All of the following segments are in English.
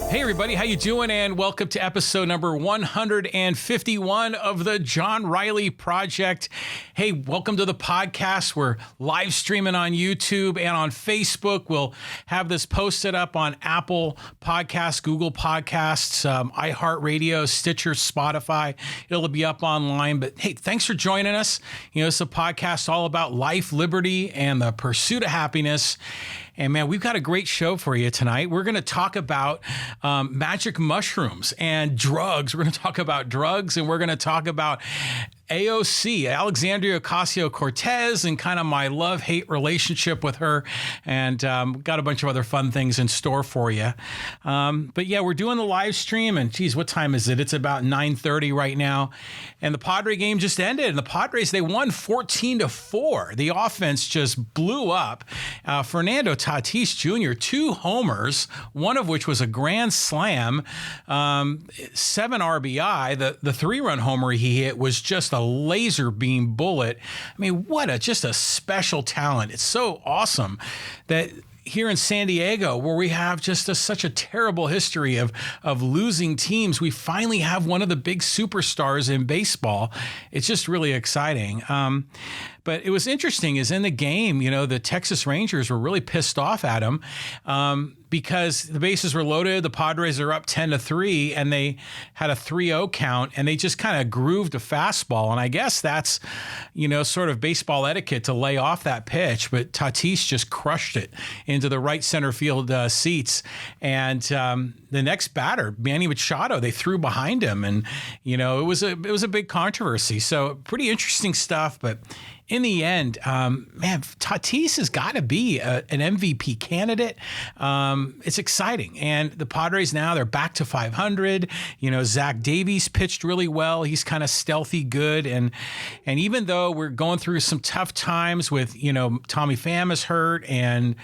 Hey everybody, how you doing? And welcome to episode number 151 of the John Riley Project. Hey, welcome to the podcast. We're live streaming on YouTube and on Facebook. We'll have this posted up on Apple Podcasts, Google Podcasts, iHeartRadio, Stitcher, Spotify. It'll be up online. But hey, thanks for joining us. You know, it's a podcast all about life, liberty, and the pursuit of happiness. And man, we've got a great show for you tonight. We're going to talk about magic mushrooms and drugs. We're going to talk about drugs, and we're going to talk about AOC, Alexandria Ocasio-Cortez, and kind of my love-hate relationship with her, and got a bunch of other fun things in store for you. But yeah, we're doing the live stream, and geez, what time is it? It's about 9:30 right now, and the Padre game just ended, and the Padres, they won 14-4. The offense just blew up. Fernando Tatis Jr., 2 homers, one of which was a grand slam, 7 RBI. The 3-run homer he hit was just a laser beam bullet. I mean, just a special talent. It's so awesome that here in San Diego, where we have just such a terrible history of losing teams, we finally have one of the big superstars in baseball. It's just really exciting. But it was interesting is in the game, you know, the Texas Rangers were really pissed off at him because the bases were loaded. The Padres are up 10-3, and they had a 3-0 count, and they just kind of grooved a fastball. And I guess that's, you know, sort of baseball etiquette to lay off that pitch. But Tatis just crushed it into the right center field seats. And the next batter, Manny Machado, they threw behind him, and you know, it was a big controversy. So pretty interesting stuff, but in the end, man, Tatis has got to be an MVP candidate. It's exciting. And the Padres now, they're back to 500. You know, Zach Davies pitched really well. He's kind of stealthy good. And even though we're going through some tough times with, you know, Tommy Pham is hurt, and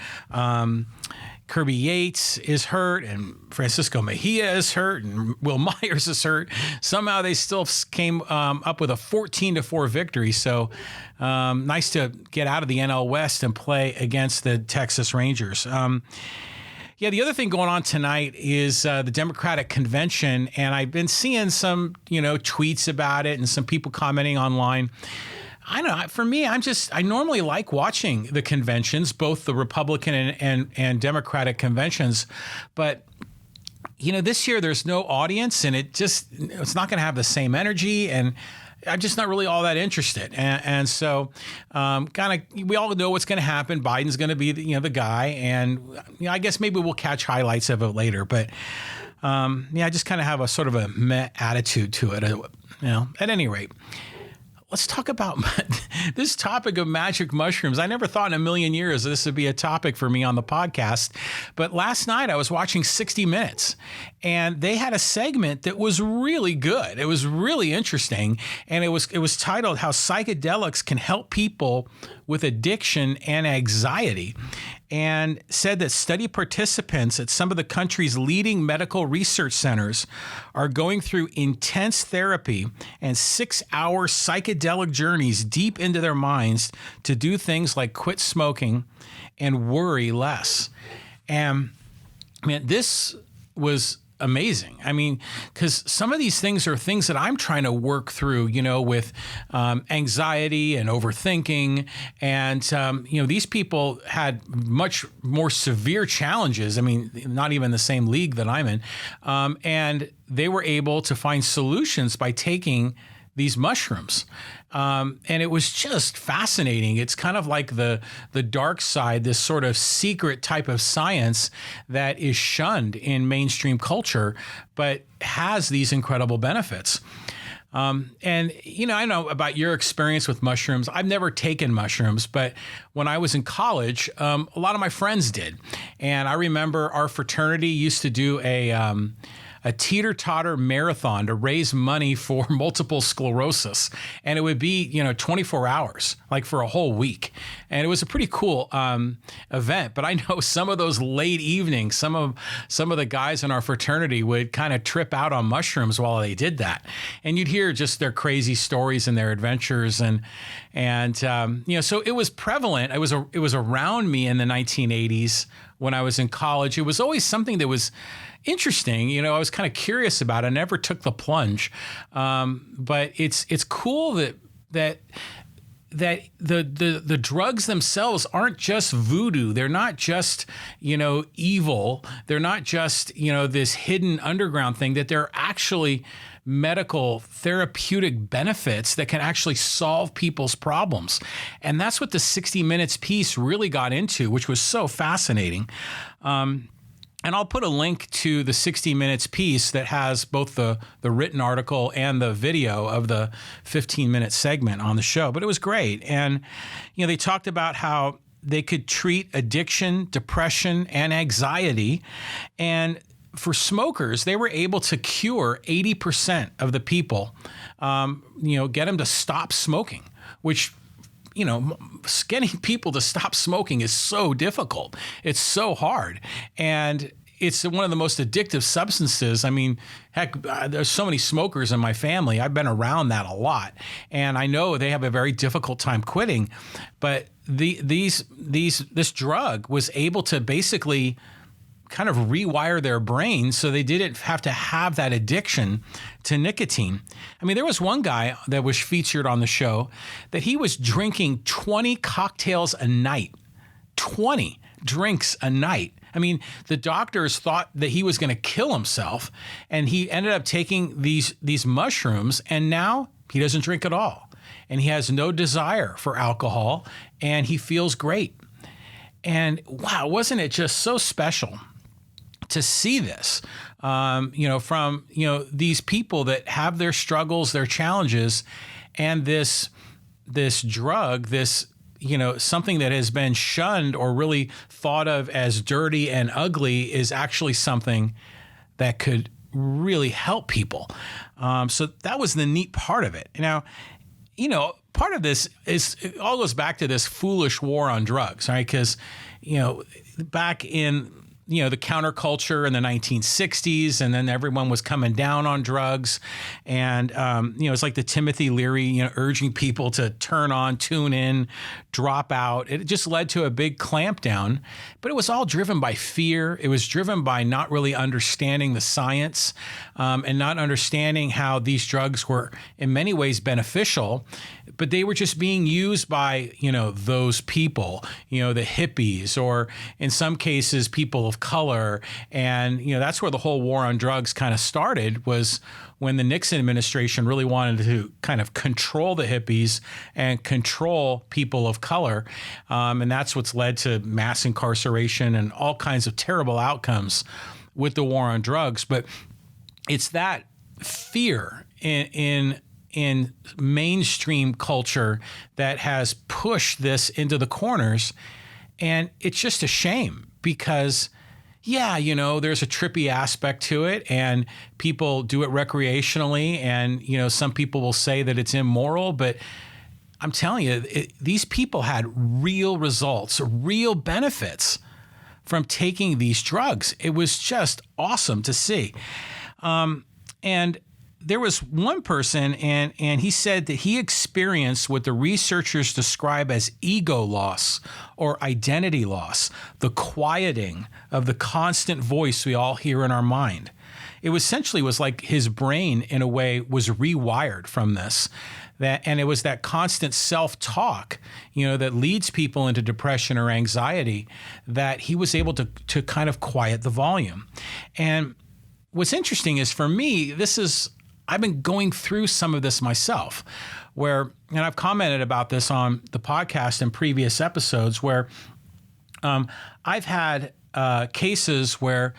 Kirby Yates is hurt, and Francisco Mejia is hurt, and Will Myers is hurt. Somehow they still came up with a 14-4 victory. So nice to get out of the NL West and play against the Texas Rangers. Yeah, the other thing going on tonight is the Democratic Convention, and I've been seeing some, you know, tweets about it and some people commenting online. I don't know. For me, I normally like watching the conventions, both the Republican and Democratic conventions. But, you know, this year there's no audience, and it's not going to have the same energy. And I'm just not really all that interested. And so we all know what's going to happen. Biden's going to be the guy. And you know, I guess maybe we'll catch highlights of it later. But I just kind of have a sort of a meh attitude to it, you know, at any rate. Let's talk about this topic of magic mushrooms. I never thought in a million years this would be a topic for me on the podcast. But last night I was watching 60 Minutes, and they had a segment that was really good. It was really interesting, and it was titled "How Psychedelics Can Help People with Addiction and Anxiety," and said that study participants at some of the country's leading medical research centers are going through intense therapy and 6-hour psychedelic journeys deep into their minds to do things like quit smoking and worry less. And man, this was amazing. I mean, because some of these things are things that I'm trying to work through, you know, with anxiety and overthinking. And, you know, these people had much more severe challenges. I mean, not even the same league that I'm in. And they were able to find solutions by taking these mushrooms. And it was just fascinating. It's kind of like the dark side, this sort of secret type of science that is shunned in mainstream culture, but has these incredible benefits. And, you know, I know about your experience with mushrooms. I've never taken mushrooms, but when I was in college, a lot of my friends did. And I remember our fraternity used to do a teeter-totter marathon to raise money for multiple sclerosis. And it would be, you know, 24 hours, like for a whole week. And it was a pretty cool event. But I know some of those late evenings, some of the guys in our fraternity would kind of trip out on mushrooms while they did that. And you'd hear just their crazy stories and their adventures. And you know, so it was prevalent. It was around me in the 1980s when I was in college. It was always something that was interesting. You know, I was kind of curious about it. I never took the plunge. But it's cool that the drugs themselves aren't just voodoo. They're not just, you know, evil. They're not just, you know, this hidden underground thing, that they're actually medical therapeutic benefits that can actually solve people's problems. And that's what the 60 Minutes piece really got into, which was so fascinating. And I'll put a link to the 60 Minutes piece that has both the written article and the video of the 15-minute segment on the show. But it was great. And, you know, they talked about how they could treat addiction, depression, and anxiety. And for smokers, they were able to cure 80% of the people, you know, get them to stop smoking, which, you know, getting people to stop smoking is so difficult. It's so hard. And it's one of the most addictive substances. I mean, heck, there's so many smokers in my family. I've been around that a lot. And I know they have a very difficult time quitting. But this drug was able to basically kind of rewire their brain so they didn't have to have that addiction to nicotine. I mean, there was one guy that was featured on the show that he was drinking 20 cocktails a night, 20 drinks a night. I mean, the doctors thought that he was going to kill himself, and he ended up taking these mushrooms, and now he doesn't drink at all. And he has no desire for alcohol, and he feels great. And wow, wasn't it just so special to see this, you know, from, you know, these people that have their struggles, their challenges, and this drug, this, you know, something that has been shunned or really thought of as dirty and ugly is actually something that could really help people. So that was the neat part of it. Now, you know, part of this is, it all goes back to this foolish war on drugs, right? Because, you know, back in, you know, the counterculture in the 1960s, and then everyone was coming down on drugs. And, you know, it's like the Timothy Leary, you know, urging people to turn on, tune in, drop out. It just led to a big clampdown, but it was all driven by fear. It was driven by not really understanding the science, and not understanding how these drugs were in many ways beneficial, but they were just being used by, you know, those people, you know, the hippies, or in some cases, people of color. And, you know, that's where the whole war on drugs kind of started, was when the Nixon administration really wanted to kind of control the hippies and control people of color. And that's what's led to mass incarceration and all kinds of terrible outcomes with the war on drugs. But it's that fear in mainstream culture that has pushed this into the corners. And it's just a shame, because yeah, you know, there's a trippy aspect to it, and people do it recreationally, and, you know, some people will say that it's immoral, but I'm telling you, these people had real results, real benefits from taking these drugs. It was just awesome to see. And there was one person, and he said that he experienced what the researchers describe as ego loss or identity loss, the quieting of the constant voice we all hear in our mind. It was essentially was like his brain, in a way, was rewired from this. And it was that constant self-talk, you know, that leads people into depression or anxiety, that he was able to kind of quiet the volume. And what's interesting is, for me, I've been going through some of this myself, and I've commented about this on the podcast in previous episodes, where I've had cases where,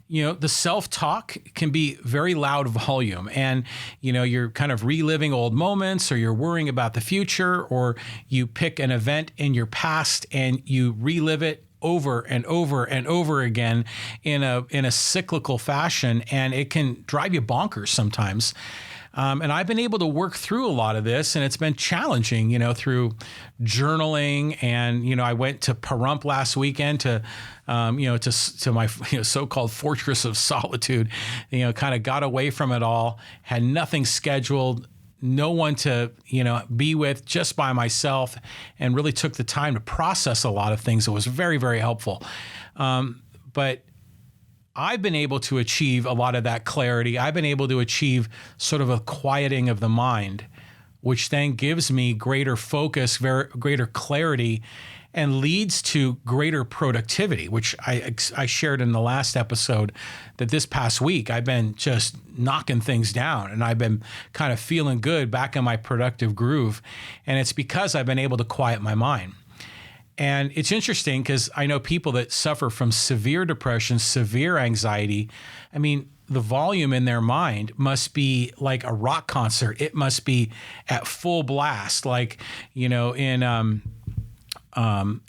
you know, the self-talk can be very loud volume, and, you know, you're kind of reliving old moments, or you're worrying about the future, or you pick an event in your past and you relive it over and over and over again in a cyclical fashion, and it can drive you bonkers sometimes. And I've been able to work through a lot of this, and it's been challenging, you know, through journaling. And, you know, I went to Pahrump last weekend to my, you know, so-called fortress of solitude, you know, kind of got away from it all, had nothing scheduled, no one to, you know, be with, just by myself, and really took the time to process a lot of things. It was very, very helpful. But I've been able to achieve a lot of that clarity. I've been able to achieve sort of a quieting of the mind, which then gives me greater focus, greater clarity, and leads to greater productivity, which I shared in the last episode, that this past week I've been just knocking things down and I've been kind of feeling good, back in my productive groove. And it's because I've been able to quiet my mind. And it's interesting because I know people that suffer from severe depression, severe anxiety. I mean, the volume in their mind must be like a rock concert. It must be at full blast, like, you know, in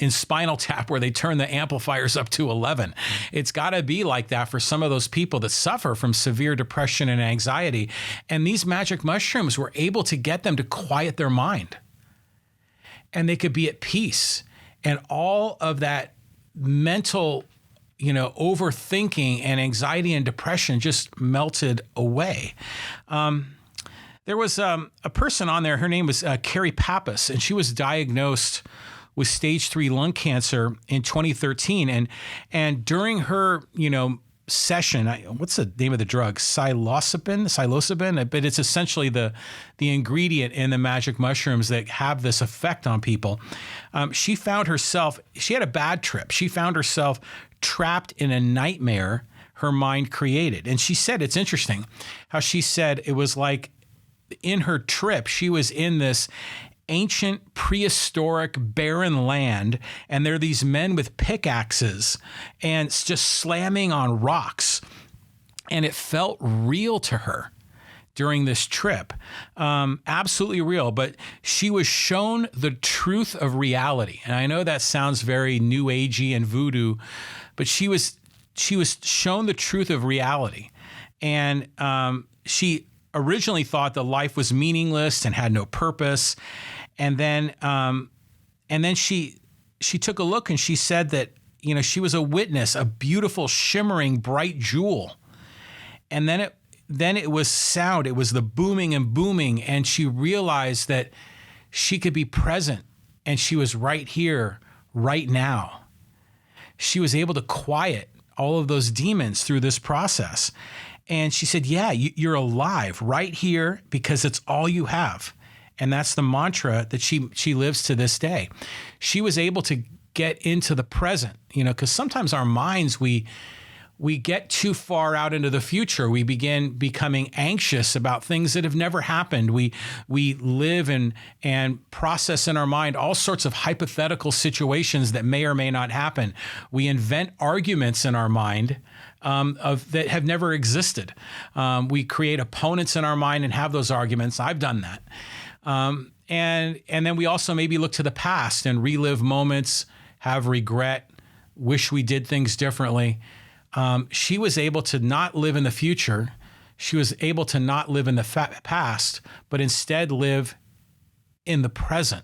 Spinal Tap, where they turn the amplifiers up to 11. It's got to be like that for some of those people that suffer from severe depression and anxiety. And these magic mushrooms were able to get them to quiet their mind. And they could be at peace. And all of that mental, you know, overthinking and anxiety and depression just melted away. There was a person on there, her name was Carrie Pappas, and she was diagnosed with stage 3 lung cancer in 2013. And during her, you know, session, what's the name of the drug? Psilocybin, but it's essentially the ingredient in the magic mushrooms that have this effect on people. She found herself, she had a bad trip. She found herself trapped in a nightmare her mind created. And she said, it's interesting how she said it was like in her trip, she was in this ancient, prehistoric, barren land, and there are these men with pickaxes and it's just slamming on rocks. And it felt real to her during this trip. Absolutely real. But she was shown the truth of reality. And I know that sounds very new agey and voodoo, but she was shown the truth of reality. And she originally thought that life was meaningless and had no purpose. And then she took a look and she said that, you know, she was a witness, a beautiful, shimmering, bright jewel. And then it was sound. It was the booming and booming. And she realized that she could be present and she was right here, right now. She was able to quiet all of those demons through this process. And she said, yeah, you're alive right here because it's all you have. And that's the mantra that she lives to this day. She was able to get into the present, you know, because sometimes our minds, we get too far out into the future. We begin becoming anxious about things that have never happened. We live and process in our mind all sorts of hypothetical situations that may or may not happen. We invent arguments in our mind that have never existed. We create opponents in our mind and have those arguments. I've done that. And then we also maybe look to the past and relive moments, have regret, wish we did things differently. She was able to not live in the future. She was able to not live in the past, but instead live in the present.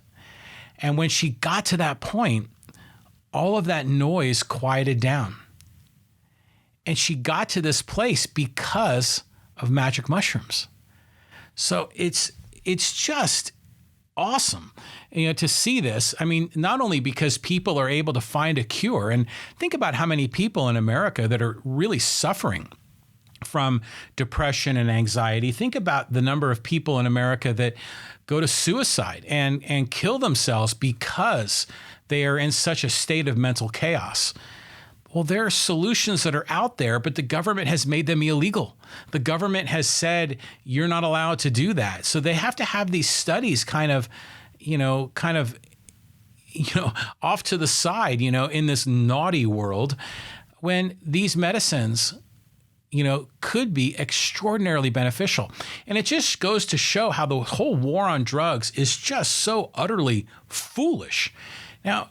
And when she got to that point, all of that noise quieted down. And she got to this place because of magic mushrooms. So it's just awesome, you know, to see this. I mean, not only because people are able to find a cure, and think about how many people in America that are really suffering from depression and anxiety. Think about the number of people in America that go to suicide and kill themselves because they are in such a state of mental chaos. Well, there are solutions that are out there, but the government has made them illegal. The government has said you're not allowed to do that. So they have to have these studies kind of off to the side, you know, in this naughty world, when these medicines, you know, could be extraordinarily beneficial. And it just goes to show how the whole war on drugs is just so utterly foolish. Now,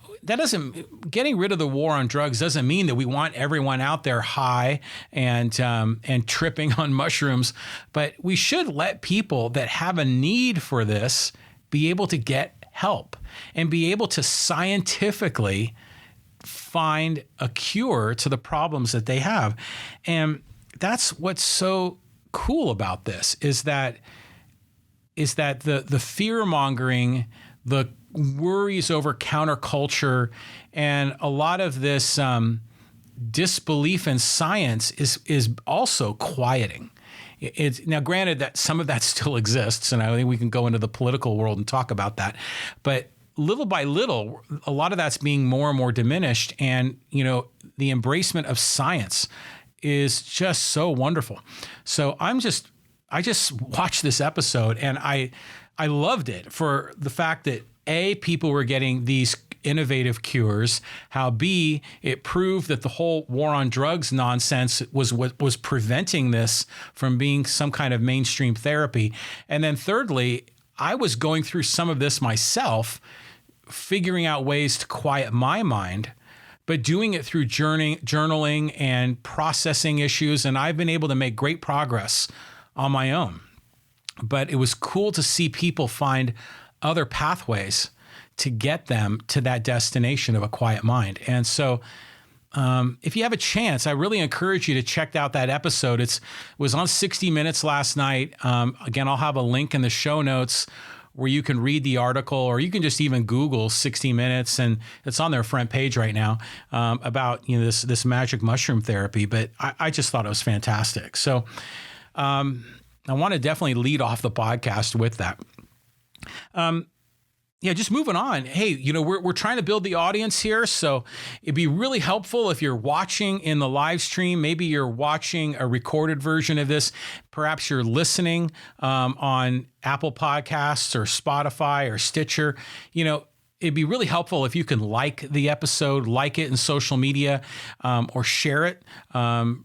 getting rid of the war on drugs doesn't mean that we want everyone out there high and tripping on mushrooms, but we should let people that have a need for this be able to get help and be able to scientifically find a cure to the problems that they have. And that's what's so cool about this is that the fear mongering, the worries over counterculture, and a lot of this disbelief in science is also quieting. It's now granted that some of that still exists, and I think we can go into the political world and talk about that. But little by little, a lot of that's being more and more diminished, and the embracement of science is just so wonderful. So I just watched this episode, and I loved it for the fact that A, people were getting these innovative cures, how B, it proved that the whole war on drugs nonsense was what was preventing this from being some kind of mainstream therapy. And then thirdly, I was going through some of this myself, figuring out ways to quiet my mind, but doing it through journaling and processing issues. And I've been able to make great progress on my own. But it was cool to see people find other pathways to get them to that destination of a quiet mind. And so if you have a chance, I really encourage you to check out that episode. It was on 60 Minutes last night. Again, I'll have a link in the show notes where you can read the article, or you can just even Google 60 Minutes, and it's on their front page right now about this magic mushroom therapy. But I just thought it was fantastic. So I want to definitely lead off the podcast with that. Just moving on. Hey, we're trying to build the audience here. So it'd be really helpful if you're watching in the live stream. Maybe you're watching a recorded version of this. Perhaps you're listening on Apple Podcasts or Spotify or Stitcher. It'd be really helpful if you can like the episode, like it in social media, or share it,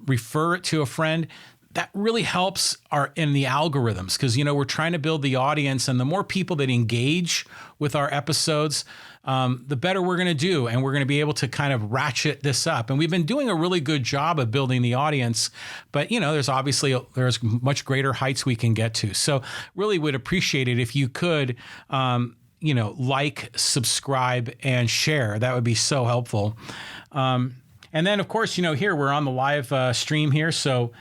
refer it to a friend. That really helps in the algorithms, because, we're trying to build the audience, and the more people that engage with our episodes, the better we're going to do. And we're going to be able to kind of ratchet this up. And we've been doing a really good job of building the audience, but there's much greater heights we can get to. So really would appreciate it if you could, like, subscribe and share. That would be so helpful. And then of course, here we're on the live stream here. So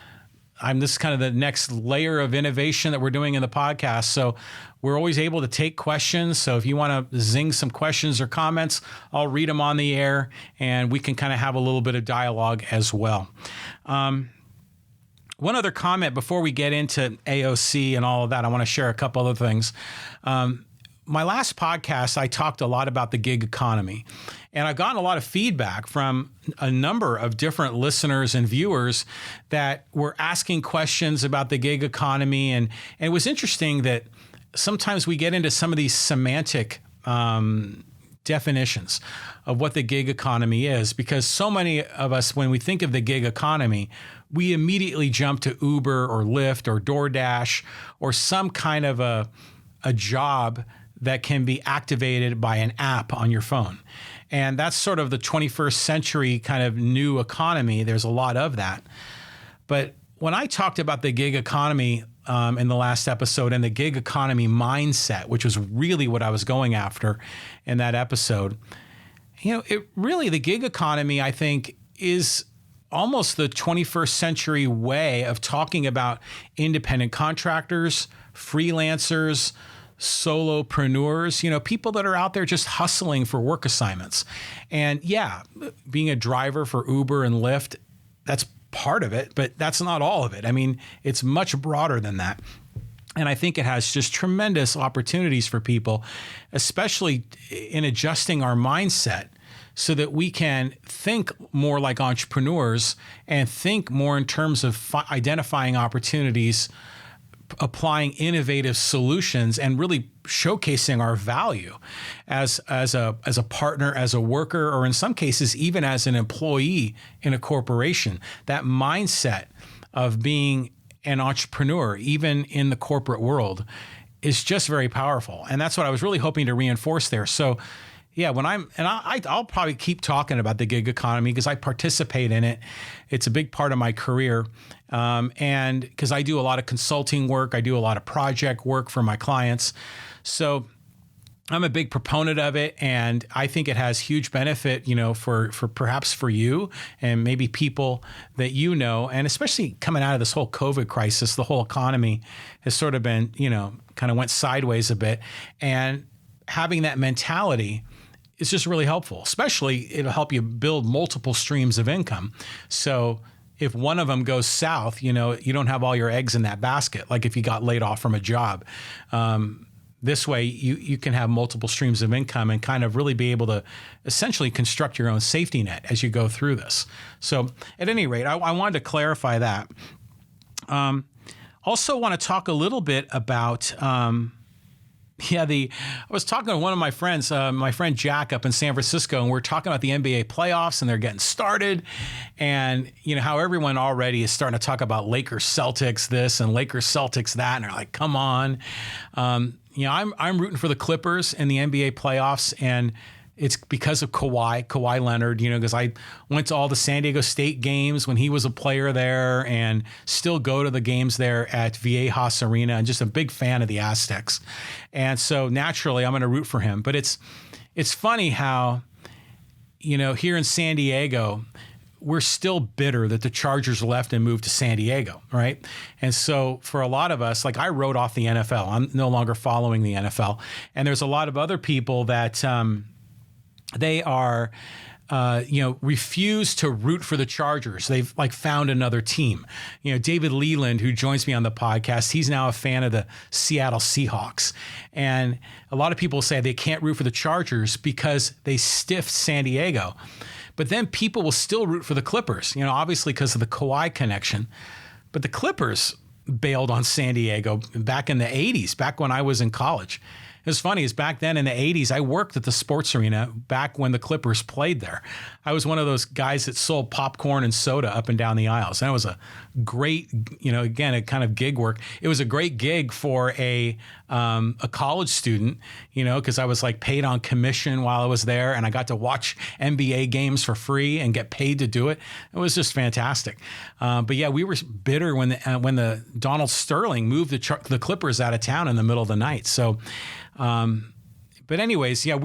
this is kind of the next layer of innovation that we're doing in the podcast. So we're always able to take questions. So if you want to zing some questions or comments, I'll read them on the air, and we can kind of have a little bit of dialogue as well. One other comment before we get into AOC and all of that, I want to share a couple other things. My last podcast, I talked a lot about the gig economy, and I've gotten a lot of feedback from a number of different listeners and viewers that were asking questions about the gig economy. And it was interesting that sometimes we get into some of these semantic definitions of what the gig economy is, because so many of us, when we think of the gig economy, we immediately jump to Uber or Lyft or DoorDash or some kind of a job that can be activated by an app on your phone. And that's sort of the 21st century kind of new economy. There's a lot of that. But when I talked about the gig economy in the last episode, and the gig economy mindset, which was really what I was going after in that episode, the gig economy, I think, is almost the 21st century way of talking about independent contractors, freelancers, solopreneurs, people that are out there just hustling for work assignments. And being a driver for Uber and Lyft, that's part of it, but that's not all of it. I mean, it's much broader than that. And I think it has just tremendous opportunities for people, especially in adjusting our mindset so that we can think more like entrepreneurs and think more in terms of identifying opportunities, applying innovative solutions, and really showcasing our value as a partner, as a worker, or in some cases, even as an employee in a corporation. That mindset of being an entrepreneur, even in the corporate world, is just very powerful. And that's what I was really hoping to reinforce there. So I'll probably keep talking about the gig economy because I participate in it. It's a big part of my career. And because I do a lot of consulting work, I do a lot of project work for my clients. So I'm a big proponent of it, and I think it has huge benefit, for perhaps for you and maybe people that and especially coming out of this whole COVID crisis, the whole economy has sort of been, kind of went sideways a bit, and having that mentality is just really helpful. Especially, it'll help you build multiple streams of income. So if one of them goes south, you don't have all your eggs in that basket. Like if you got laid off from a job. This way, you can have multiple streams of income and kind of really be able to essentially construct your own safety net as you go through this. So at any rate, I wanted to clarify that. Also want to talk a little bit about, I was talking to one of my friends, my friend Jack up in San Francisco, and we're talking about the NBA playoffs and they're getting started. And, how everyone already is starting to talk about Lakers Celtics this and Lakers Celtics that. And they're like, come on. I'm rooting for the Clippers in the NBA playoffs, and it's because of Kawhi Leonard, because I went to all the San Diego State games when he was a player there and still go to the games there at Viejas Arena, and just a big fan of the Aztecs. And so naturally I'm going to root for him. But it's funny how, here in San Diego, we're still bitter that the Chargers left and moved to San Diego, right? And so for a lot of us, like I wrote off the NFL. I'm no longer following the NFL. And there's a lot of other people that they are, refuse to root for the Chargers. They've found another team. David Leland, who joins me on the podcast, he's now a fan of the Seattle Seahawks. And a lot of people say they can't root for the Chargers because they stiffed San Diego. But then people will still root for the Clippers, obviously because of the Kawhi connection. But the Clippers bailed on San Diego back in the 80s, back when I was in college. It was funny, is back then in the 80s, I worked at the sports arena back when the Clippers played there. I was one of those guys that sold popcorn and soda up and down the aisles. And it was a great, again, a kind of gig work. It was a great gig for a college student, because I was paid on commission while I was there, and I got to watch NBA games for free and get paid to do it. It was just fantastic. But yeah, we were bitter when the Donald Sterling moved the Clippers out of town in the middle of the night. So, but anyways, yeah,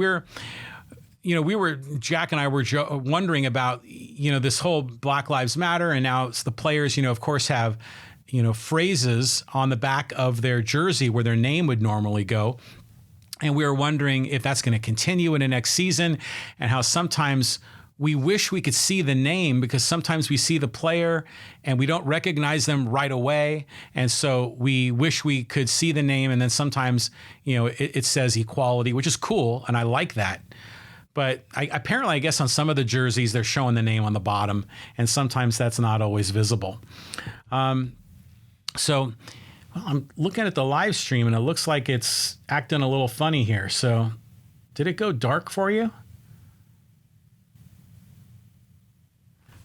Jack and I were wondering about, this whole Black Lives Matter, and now it's the players, of course, have, phrases on the back of their jersey where their name would normally go. And we were wondering if that's going to continue in the next season, and how sometimes we wish we could see the name, because sometimes we see the player and we don't recognize them right away. And so we wish we could see the name, and then sometimes, it says equality, which is cool. And I like that. But apparently, I guess on some of the jerseys, they're showing the name on the bottom, and sometimes that's not always visible. So I'm looking at the live stream, and it looks like it's acting a little funny here. So did it go dark for you?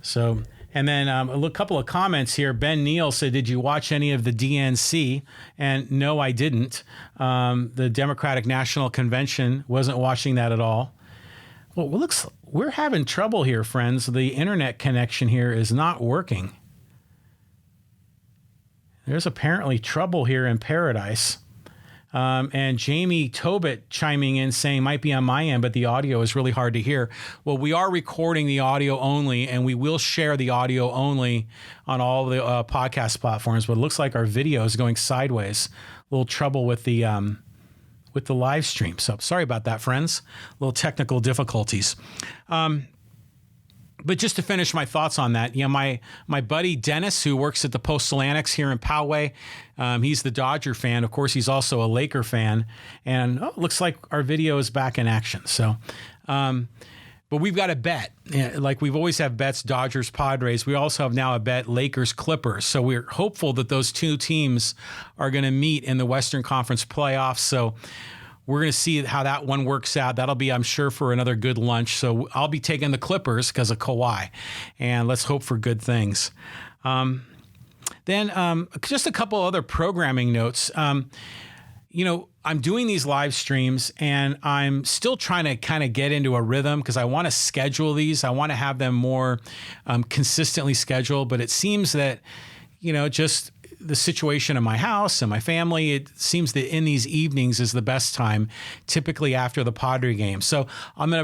So, and then a couple of comments here. Ben Neal said, did you watch any of the DNC? And no, I didn't. The Democratic National Convention, wasn't watching that at all. Well, we're having trouble here, friends. The internet connection here is not working. There's apparently trouble here in paradise. And Jamie Tobit chiming in saying, might be on my end, but the audio is really hard to hear. Well, we are recording the audio only, and we will share the audio only on all the podcast platforms. But it looks like our video is going sideways. A little trouble with the live stream. So sorry about that, friends. A little technical difficulties. But just to finish my thoughts on that, my buddy Dennis, who works at the Post-Atlantics here in Poway, he's the Dodger fan. Of course, he's also a Laker fan. And it looks like our video is back in action. So, but we've got a bet. Like we've always have bets, Dodgers, Padres. We also have now a bet, Lakers, Clippers. So we're hopeful that those two teams are going to meet in the Western Conference playoffs. So we're going to see how that one works out. That'll be, I'm sure, for another good lunch. So I'll be taking the Clippers because of Kawhi. And let's hope for good things. Then just a couple other programming notes. I'm doing these live streams, and I'm still trying to kind of get into a rhythm because I want to schedule these. I want to have them more consistently scheduled. But it seems that, just the situation in my house and my family, it seems that in these evenings is the best time, typically after the Padre game. So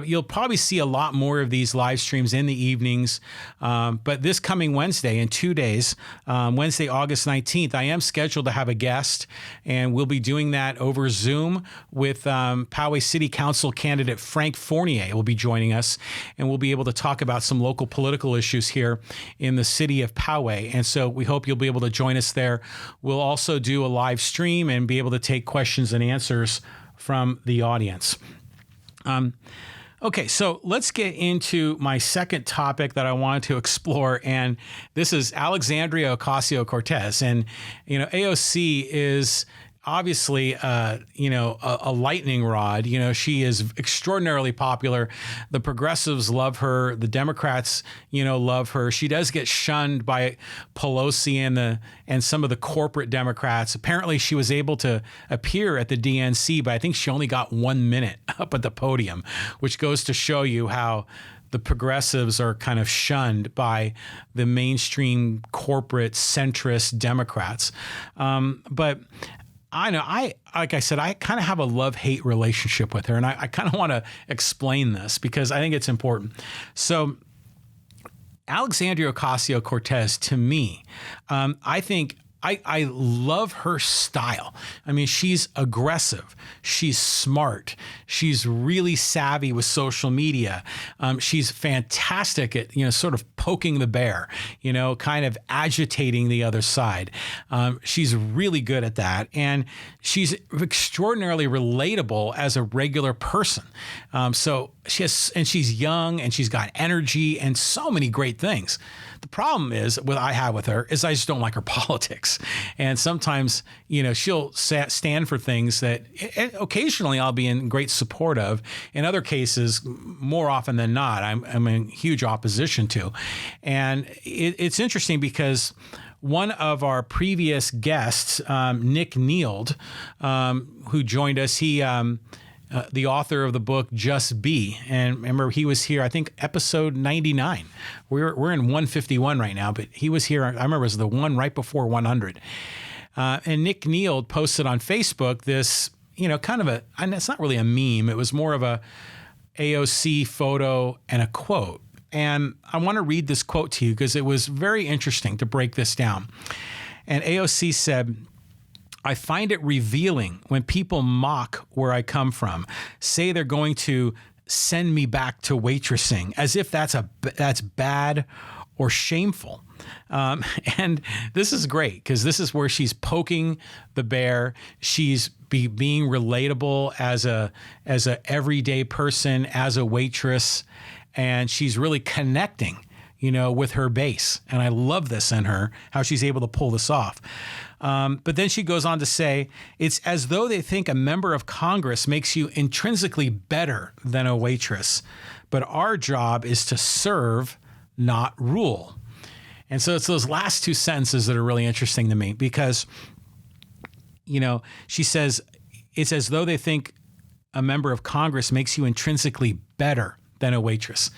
you'll probably see a lot more of these live streams in the evenings. But this coming Wednesday, in 2 days, Wednesday, August 19th, I am scheduled to have a guest, and we'll be doing that over Zoom with Poway City Council candidate Frank Fournier will be joining us, and we'll be able to talk about some local political issues here in the city of Poway. And so we hope you'll be able to join us there. We'll also do a live stream and be able to take questions and answers from the audience. Okay, so let's get into my second topic that I wanted to explore, and this is Alexandria Ocasio-Cortez. And, AOC is obviously, a lightning rod. She is extraordinarily popular. The progressives love her. The Democrats, love her. She does get shunned by Pelosi and some of the corporate Democrats. Apparently, she was able to appear at the DNC, but I think she only got 1 minute up at the podium, which goes to show you how the progressives are kind of shunned by the mainstream corporate centrist Democrats. But I know, like I said, I kind of have a love-hate relationship with her, and I kind of want to explain this because I think it's important. So Alexandria Ocasio-Cortez, to me, I think I love her style. I mean, she's aggressive. She's smart. She's really savvy with social media. She's fantastic at, sort of poking the bear, kind of agitating the other side. She's really good at that. And she's extraordinarily relatable as a regular person. So she's young and she's got energy and so many great things. The problem is, what I have with her is I just don't like her politics. And sometimes, she'll stand for things that occasionally I'll be in great support of. In other cases, more often than not, I'm in huge opposition to. And it's interesting because one of our previous guests, Nick Neild, who joined us, he the author of the book Just Be, and remember he was here, I think episode 99. We're in 151 right now, but he was here. I remember it was the one right before 100. And Nick Neild posted on Facebook this, kind of and it's not really a meme. It was more of a AOC photo and a quote. And I want to read this quote to you because it was very interesting to break this down. And AOC said, "I find it revealing when people mock where I come from, say they're going to send me back to waitressing, as if that's bad or shameful." And this is great because this is where she's poking the bear. She's being relatable as a everyday person, as a waitress, and she's really connecting, with her base. And I love this in her, how she's able to pull this off. But then she goes on to say, it's as though they think a member of Congress makes you intrinsically better than a waitress. But our job is to serve, not rule. And so it's those last two sentences that are really interesting to me because, she says, it's as though they think a member of Congress makes you intrinsically better than a waitress.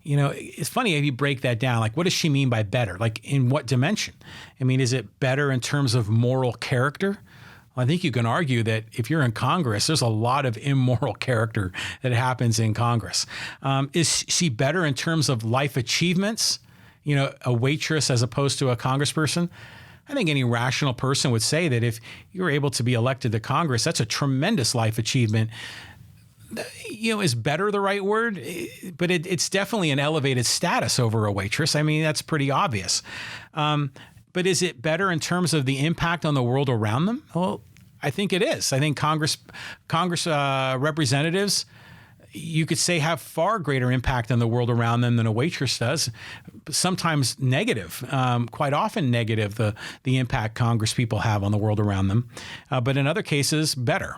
It's funny if you break that down. Like, what does she mean by better? Like, in what dimension? I mean, is it better in terms of moral character? Well, I think you can argue that if you're in Congress, there's a lot of immoral character that happens in Congress. Is she better in terms of life achievements? A waitress as opposed to a congressperson? I think any rational person would say that if you're able to be elected to Congress, that's a tremendous life achievement. Is better the right word? But it's definitely an elevated status over a waitress. I mean, that's pretty obvious. But is it better in terms of the impact on the world around them? Well, I think it is. I think Congress representatives, you could say, have far greater impact on the world around them than a waitress does. Sometimes negative, quite often negative, the impact Congress people have on the world around them. But in other cases, better.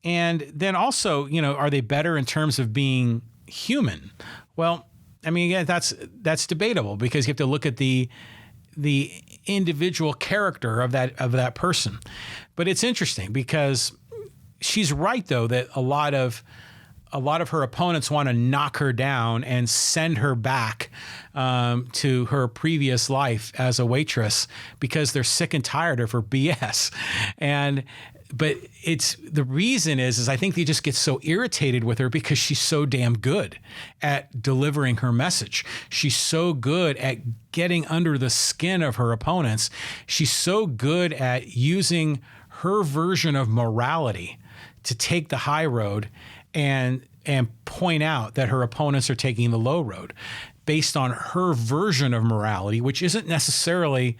And then also, are they better in terms of being human? Well, I mean, again, that's debatable because you have to look at the individual character of that person. But it's interesting because she's right, though, that a lot of her opponents want to knock her down and send her back to her previous life as a waitress because they're sick and tired of her BS. But it's the reason is I think they just get so irritated with her because she's so damn good at delivering her message. She's so good at getting under the skin of her opponents. She's so good at using her version of morality to take the high road and point out that her opponents are taking the low road based on her version of morality, which isn't necessarily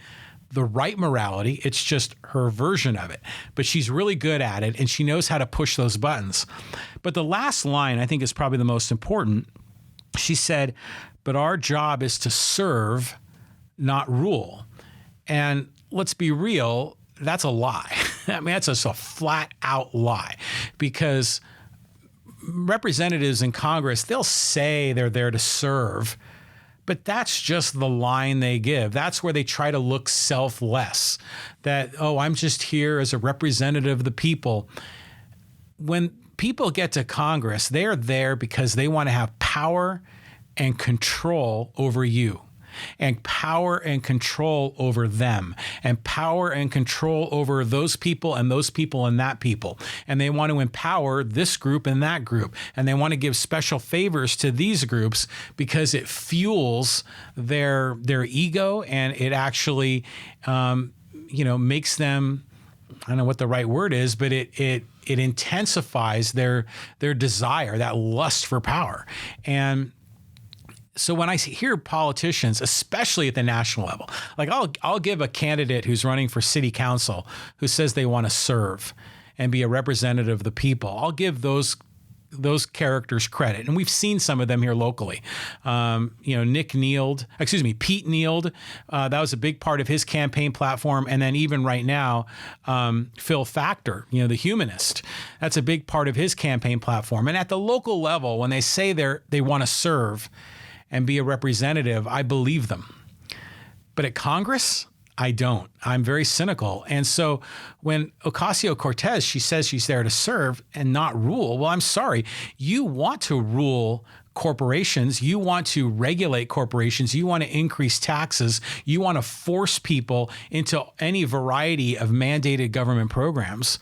the right morality. It's just her version of it. But she's really good at it, and she knows how to push those buttons. But the last line, I think, is probably the most important. She said, but our job is to serve, not rule. And let's be real, that's a lie. I mean, that's just a flat out lie, because representatives in Congress, they'll say they're there to serve, but that's just the line they give. That's where they try to look selfless, that, oh, I'm just here as a representative of the people. When people get to Congress, they're there because they want to have power and control over you, and power and control over them, and power and control over those people and those people and that people. And they want to empower this group and that group. And they want to give special favors to these groups because it fuels their ego, and it actually, makes them, I don't know what the right word is, but it intensifies their desire, that lust for power. And so when I hear politicians, especially at the national level, like I'll give a candidate who's running for city council who says they want to serve and be a representative of the people, I'll give those characters credit. And we've seen some of them here locally. Pete Neild, that was a big part of his campaign platform. And then even right now, Phil Factor, the humanist, that's a big part of his campaign platform. And at the local level, when they say they want to serve and be a representative, I believe them. But at Congress, I don't. I'm very cynical. And so when Ocasio-Cortez, she says she's there to serve and not rule, well, I'm sorry. You want to rule corporations. You want to regulate corporations. You want to increase taxes. You want to force people into any variety of mandated government programs.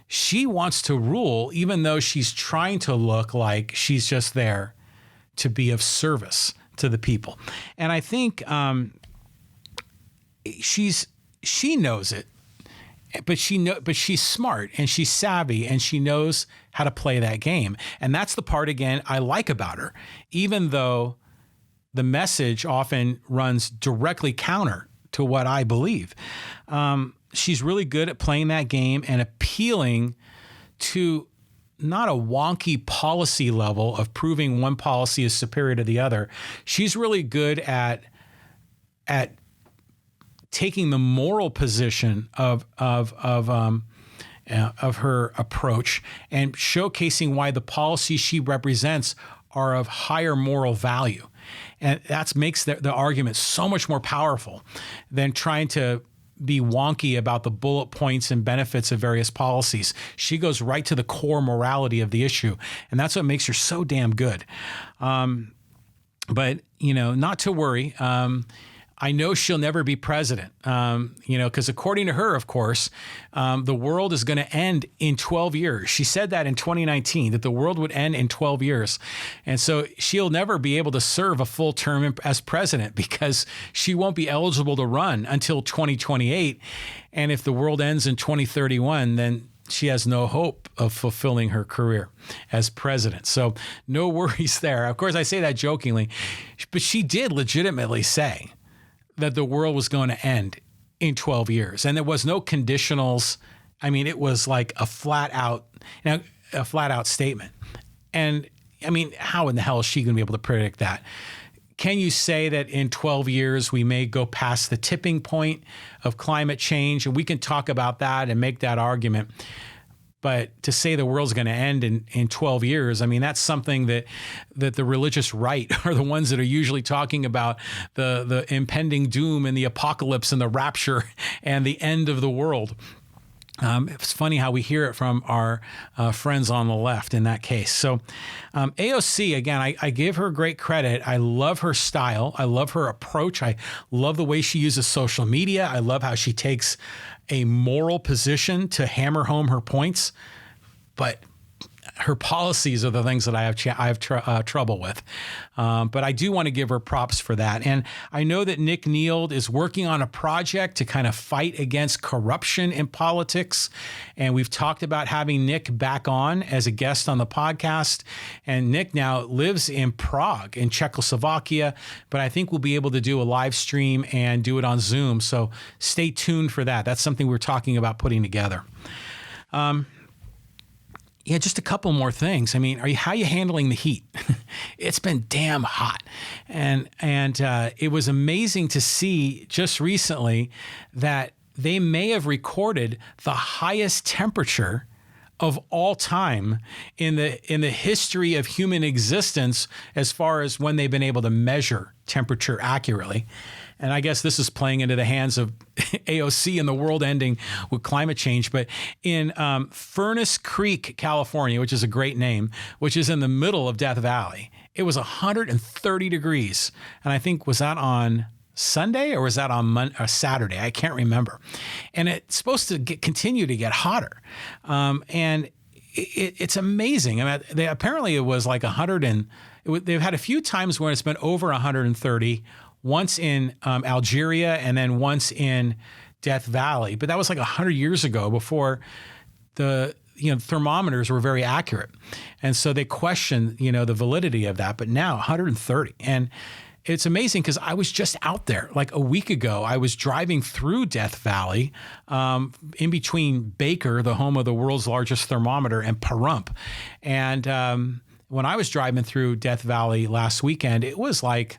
She wants to rule, even though she's trying to look like she's just there to be of service to the people. And I think she knows it, but she's smart and she's savvy and she knows how to play that game. And that's the part, again, I like about her, even though the message often runs directly counter to what I believe. She's really good at playing that game and appealing to not a wonky policy level of proving one policy is superior to the other. She's really good at taking the moral position of her approach and showcasing why the policies she represents are of higher moral value. And that makes the argument so much more powerful than trying to be wonky about the bullet points and benefits of various policies. She goes right to the core morality of the issue. And that's what makes her so damn good. But, not to worry. I know she'll never be president, because according to her, of course, the world is going to end in 12 years. She said that in 2019, that the world would end in 12 years. And so she'll never be able to serve a full term as president because she won't be eligible to run until 2028. And if the world ends in 2031, then she has no hope of fulfilling her career as president. So no worries there. Of course, I say that jokingly, but she did legitimately say that the world was going to end in 12 years. And there was no conditionals. I mean, it was like a flat out statement. And I mean, how in the hell is she going to be able to predict that? Can you say that in 12 years, we may go past the tipping point of climate change? And we can talk about that and make that argument. But to say the world's going to end in 12 years, I mean, that's something that the religious right are the ones that are usually talking about the impending doom and the apocalypse and the rapture and the end of the world. It's funny how we hear it from our friends on the left in that case. So AOC, again, I give her great credit. I love her style. I love her approach. I love the way she uses social media. I love how she takes a moral position to hammer home her points. But her policies are the things that I have trouble with. But I do want to give her props for that. And I know that Nick Neild is working on a project to kind of fight against corruption in politics. And we've talked about having Nick back on as a guest on the podcast. And Nick now lives in Prague in Czechoslovakia, but I think we'll be able to do a live stream and do it on Zoom. So stay tuned for that. That's something we're talking about putting together. Yeah, just a couple more things. I mean, how are you handling the heat? It's been damn hot. And it was amazing to see just recently that they may have recorded the highest temperature of all time in the history of human existence as far as when they've been able to measure temperature accurately. And I guess this is playing into the hands of AOC and the world ending with climate change. But in Furnace Creek, California, which is a great name, which is in the middle of Death Valley, it was 130 degrees. And I think, was that on Sunday or was that on Saturday? I can't remember. And it's supposed to continue to get hotter. And it's amazing. I mean, apparently it was like 100 and they've had a few times when it's been over 130. Once in Algeria and then once in Death Valley. But that was like 100 years ago before the thermometers were very accurate. And so they questioned, the validity of that. But now 130. And it's amazing because I was just out there like a week ago. I was driving through Death Valley in between Baker, the home of the world's largest thermometer, and Pahrump. And when I was driving through Death Valley last weekend, it was like,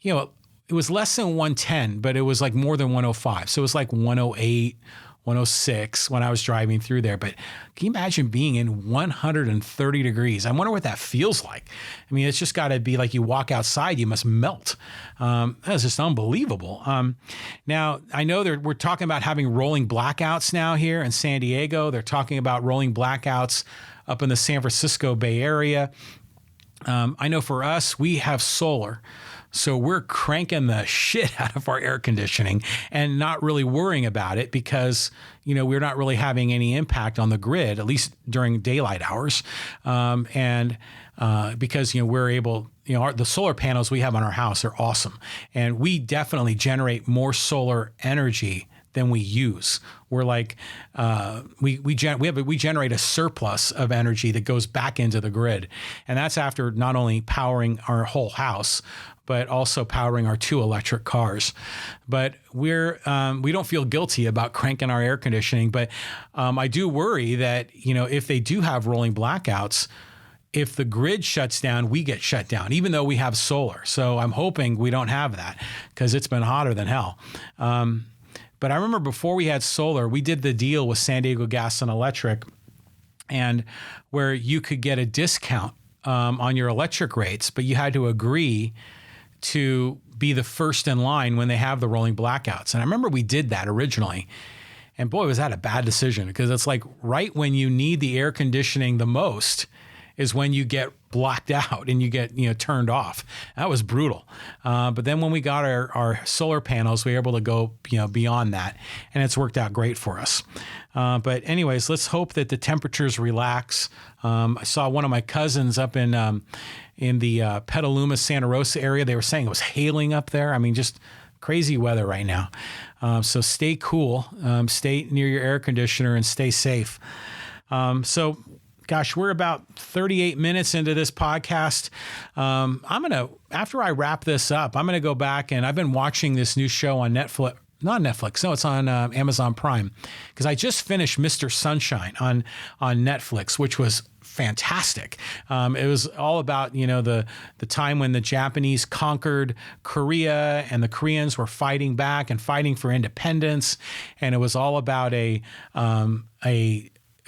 it was less than 110, but it was like more than 105. So it was like 108, 106 when I was driving through there. But can you imagine being in 130 degrees? I wonder what that feels like. I mean, it's just got to be like you walk outside, you must melt. That's just unbelievable. Now, I know we're talking about having rolling blackouts now here in San Diego. They're talking about rolling blackouts up in the San Francisco Bay Area. I know for us, we have solar. So we're cranking the shit out of our air conditioning and not really worrying about it because, we're not really having any impact on the grid, at least during daylight hours. Because, we're able, the solar panels we have on our house are awesome. And we definitely generate more solar energy than we use. We're like, we generate a surplus of energy that goes back into the grid. And that's after not only powering our whole house, but also powering our 2 electric cars. But we don't feel guilty about cranking our air conditioning. But I do worry that, if they do have rolling blackouts, if the grid shuts down, we get shut down, even though we have solar. So I'm hoping we don't have that because it's been hotter than hell. But I remember before we had solar, we did the deal with San Diego Gas and Electric, and where you could get a discount on your electric rates, but you had to agree to be the first in line when they have the rolling blackouts. And I remember we did that originally. And boy, was that a bad decision because it's like right when you need the air conditioning the most is when you get blacked out and you get, turned off. That was brutal. But then when we got our solar panels, we were able to go, beyond that. And it's worked out great for us. But anyways, let's hope that the temperatures relax. I saw one of my cousins up in the Petaluma, Santa Rosa area. They were saying it was hailing up there. I mean, just crazy weather right now. So stay cool, stay near your air conditioner and stay safe. Gosh, we're about 38 minutes into this podcast. After I wrap this up, I'm going to go back and I've been watching this new show on Netflix. Not Netflix. No, it's on Amazon Prime because I just finished Mr. Sunshine on Netflix, which was fantastic. It was all about, the time when the Japanese conquered Korea and the Koreans were fighting back and fighting for independence. And it was all about a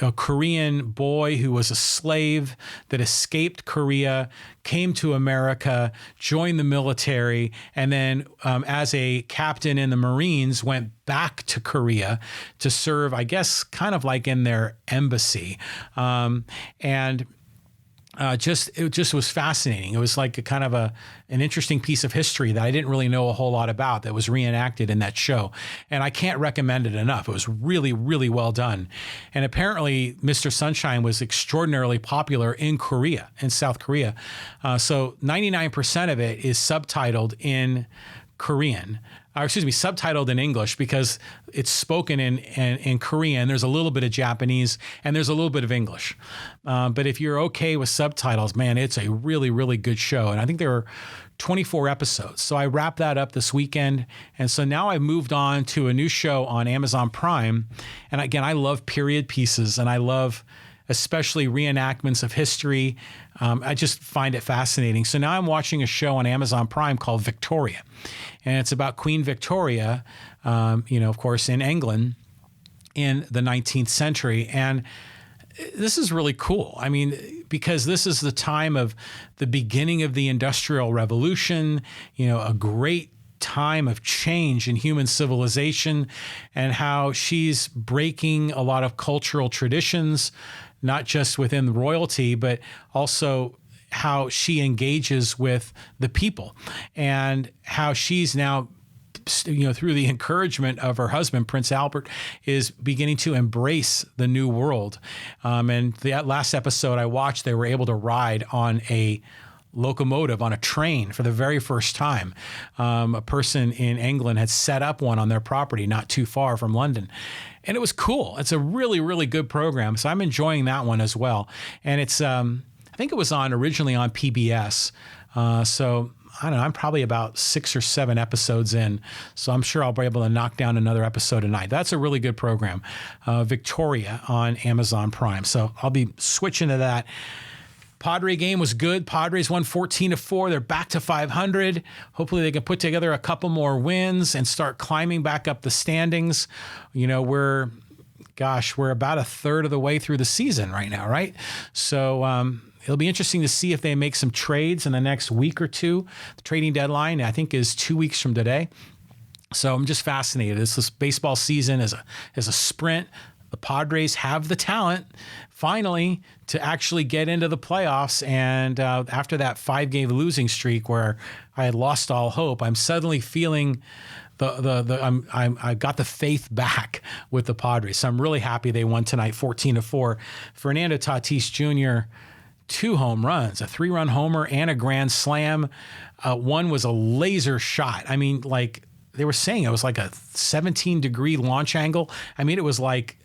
a Korean boy who was a slave that escaped Korea, came to America, joined the military, and then as a captain in the Marines went back to Korea to serve, I guess, kind of like in their embassy. It just was fascinating. It was like a kind of an interesting piece of history that I didn't really know a whole lot about that was reenacted in that show. And I can't recommend it enough. It was really, really well done. And apparently Mr. Sunshine was extraordinarily popular in Korea, in South Korea. So 99% of it is subtitled in Korean. Subtitled in English because it's spoken in Korean. There's a little bit of Japanese and there's a little bit of English. But if you're okay with subtitles, man, it's a really, really good show. And I think there are 24 episodes. So I wrapped that up this weekend. And so now I've moved on to a new show on Amazon Prime. And again, I love period pieces and I love especially reenactments of history. I just find it fascinating. So now I'm watching a show on Amazon Prime called Victoria. And it's about Queen Victoria, of course, in England in the 19th century. And this is really cool. I mean, because this is the time of the beginning of the Industrial Revolution, a great time of change in human civilization, and how she's breaking a lot of cultural traditions, not just within royalty, but also how she engages with the people, and how she's now, through the encouragement of her husband, Prince Albert, is beginning to embrace the new world. And the last episode I watched, they were able to ride on a locomotive, on a train for the very first time. A person in England had set up one on their property not too far from London. And it was cool. It's a really, really good program. So I'm enjoying that one as well. And it's, I think it was originally on PBS. So I don't know, I'm probably about 6 or 7 episodes in. So I'm sure I'll be able to knock down another episode tonight. That's a really good program. Victoria on Amazon Prime. So I'll be switching to that. Padre game was good. Padres won 14-4. They're back to 500. Hopefully they can put together a couple more wins and start climbing back up the standings. We're about a third of the way through the season right now, right? So it'll be interesting to see if they make some trades in the next week or two. The trading deadline, I think, is 2 weeks from today. So I'm just fascinated. This baseball season is a sprint. The Padres have the talent, finally, to actually get into the playoffs. And after that 5-game losing streak where I had lost all hope, I'm suddenly feeling I got the faith back with the Padres. So I'm really happy they won tonight, 14-4. Fernando Tatis Jr., 2 home runs, a 3-run homer and a grand slam. One was a laser shot. I mean, like they were saying, it was like a 17-degree launch angle. I mean, it was like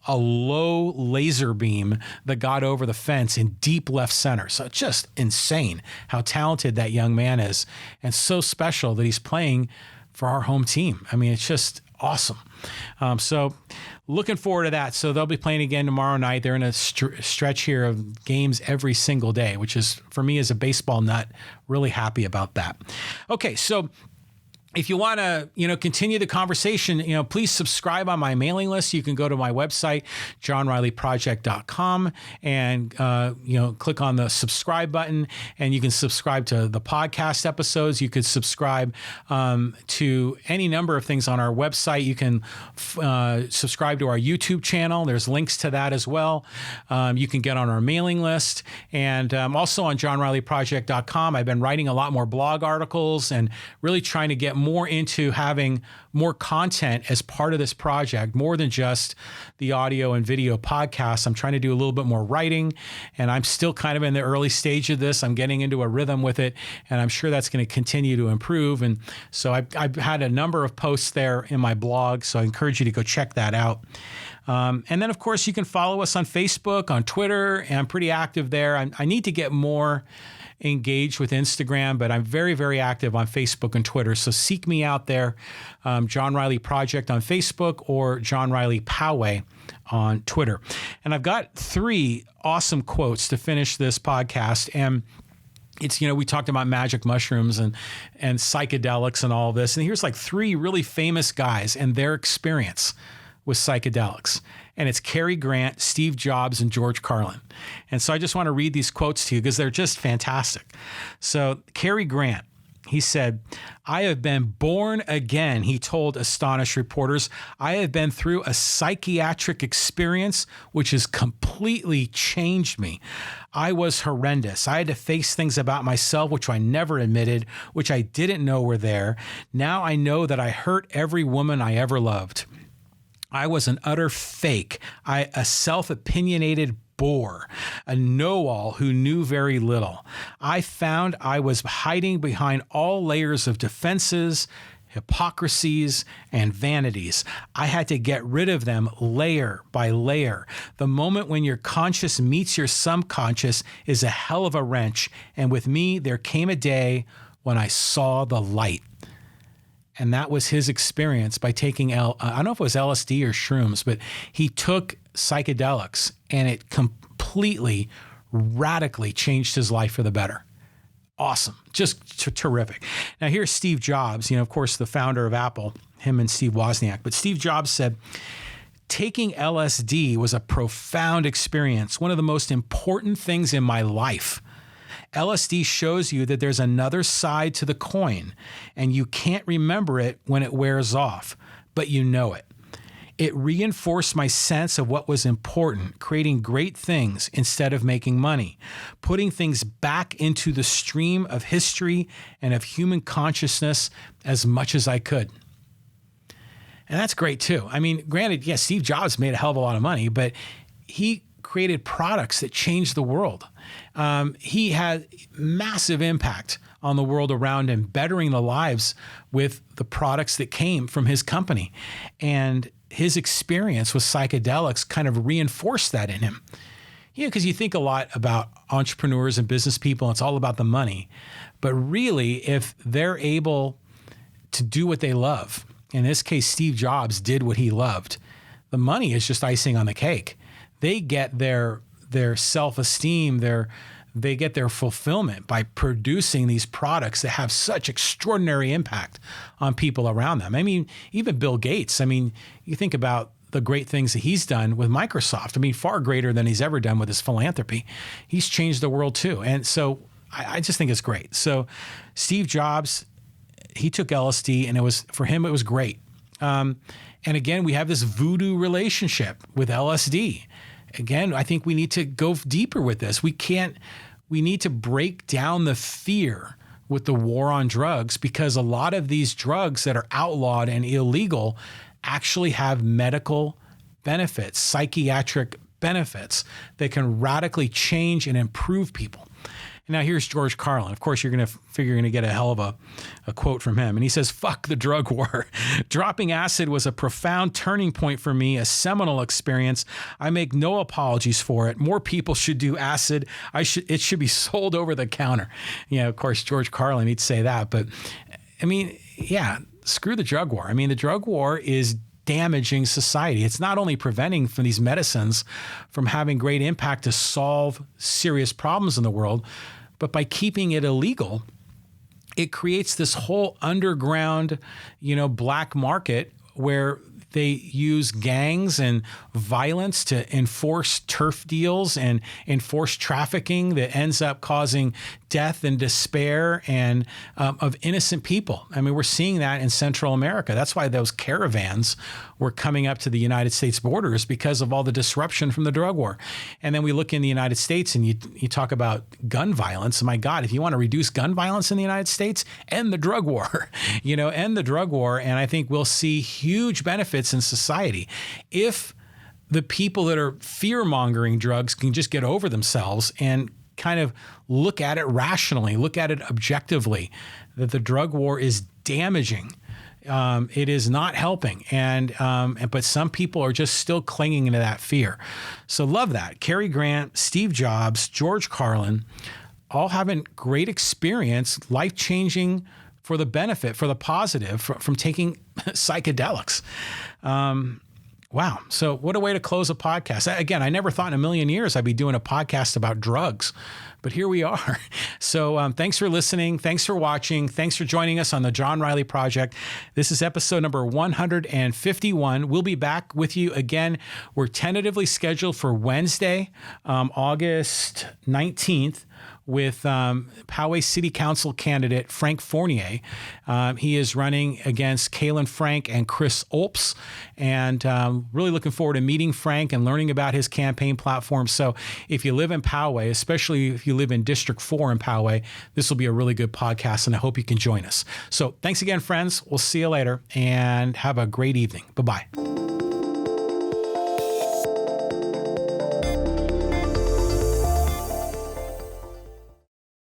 a low laser beam that got over the fence in deep left center. So just insane how talented that young man is, and so special that he's playing for our home team. I mean, it's just awesome. So looking forward to that. So they'll be playing again tomorrow night. They're in a stretch here of games every single day, which is, for me as a baseball nut, really happy about that. Okay, so if you want to, continue the conversation, please subscribe on my mailing list. You can go to my website, johnrileyproject.com, and, click on the subscribe button, and you can subscribe to the podcast episodes. You could subscribe to any number of things on our website. You can subscribe to our YouTube channel. There's links to that as well. You can get on our mailing list, and also on johnrileyproject.com. I've been writing a lot more blog articles and really trying to get more into having more content as part of this project, more than just the audio and video podcasts. I'm trying to do a little bit more writing, and I'm still kind of in the early stage of this. I'm getting into a rhythm with it, and I'm sure that's going to continue to improve. And so I've had a number of posts there in my blog, so I encourage you to go check that out. And then, of course, you can follow us on Facebook, on Twitter, and I'm pretty active there. I need to get more engaged with Instagram, but I'm very, very active on Facebook and Twitter. So seek me out there, John Riley Project on Facebook or John Riley Poway on Twitter. And I've got 3 awesome quotes to finish this podcast. And it's, we talked about magic mushrooms and psychedelics and all of this. And here's like 3 really famous guys and their experience with psychedelics. And it's Cary Grant, Steve Jobs, and George Carlin. And so I just want to read these quotes to you because they're just fantastic. So Cary Grant, he said, "I have been born again," he told astonished reporters. "I have been through a psychiatric experience which has completely changed me. I was horrendous. I had to face things about myself which I never admitted, which I didn't know were there. Now I know that I hurt every woman I ever loved. I was an utter fake, a self-opinionated bore, a know-all who knew very little. I found I was hiding behind all layers of defenses, hypocrisies, and vanities. I had to get rid of them layer by layer. The moment when your conscious meets your subconscious is a hell of a wrench, and with me there came a day when I saw the light." And that was his experience by taking, I don't know if it was LSD or shrooms, but he took psychedelics and it completely, radically changed his life for the better. Awesome. Just terrific. Now here's Steve Jobs, of course, the founder of Apple, him and Steve Wozniak. But Steve Jobs said, "Taking LSD was a profound experience, one of the most important things in my life. LSD shows you that there's another side to the coin, and you can't remember it when it wears off, but you know it. It reinforced my sense of what was important, creating great things instead of making money, putting things back into the stream of history and of human consciousness as much as I could." And that's great too. I mean, granted, yes, Steve Jobs made a hell of a lot of money, but he created products that changed the world. He had massive impact on the world around him, bettering the lives with the products that came from his company. And his experience with psychedelics kind of reinforced that in him. Because you think a lot about entrepreneurs and business people, and it's all about the money. But really, if they're able to do what they love, in this case, Steve Jobs did what he loved, the money is just icing on the cake. They get their self-esteem, they get their fulfillment by producing these products that have such extraordinary impact on people around them. I mean, even Bill Gates, you think about the great things that he's done with Microsoft. Far greater than he's ever done with his philanthropy. He's changed the world too. And so I just think it's great. So Steve Jobs, he took LSD and for him, it was great. And again, we have this voodoo relationship with LSD. Again, I think we need to go deeper with this. We need to break down the fear with the war on drugs, because a lot of these drugs that are outlawed and illegal actually have medical benefits, psychiatric benefits that can radically change and improve people. Now here's George Carlin. Of course, you're going to get a hell of a quote from him. And he says, "Fuck the drug war. Dropping acid was a profound turning point for me, a seminal experience. I make no apologies for it. More people should do acid. It should be sold over the counter." Of course, George Carlin, he'd say that. But screw the drug war. The drug war is damaging society. It's not only preventing from these medicines from having great impact to solve serious problems in the world, but by keeping it illegal, it creates this whole underground, black market where they use gangs and violence to enforce turf deals and enforce trafficking that ends up causing death and despair and of innocent people. We're seeing that in Central America. That's why those caravans were coming up to the United States borders, because of all the disruption from the drug war. And then we look in the United States and you talk about gun violence. My God, if you want to reduce gun violence in the United States, end the drug war, end the drug war. And I think we'll see huge benefits in society if the people that are fear-mongering drugs can just get over themselves and kind of look at it rationally, look at it objectively, that the drug war is damaging. It is not helping. But some people are just still clinging to that fear. So love that. Cary Grant, Steve Jobs, George Carlin, all having great experience, life-changing for the benefit, for the positive from taking psychedelics. Wow. So what a way to close a podcast. Again, I never thought in a million years I'd be doing a podcast about drugs, but here we are. So thanks for listening. Thanks for watching. Thanks for joining us on the John Riley Project. This is episode number 151. We'll be back with you again. We're tentatively scheduled for Wednesday, August 19th. With Poway City Council candidate Frank Fournier. He is running against Kaylin Frank and Chris Olps, and really looking forward to meeting Frank and learning about his campaign platform. So if you live in Poway, especially if you live in District 4 in Poway, this will be a really good podcast, and I hope you can join us. So thanks again, friends. We'll see you later, and have a great evening. Bye-bye.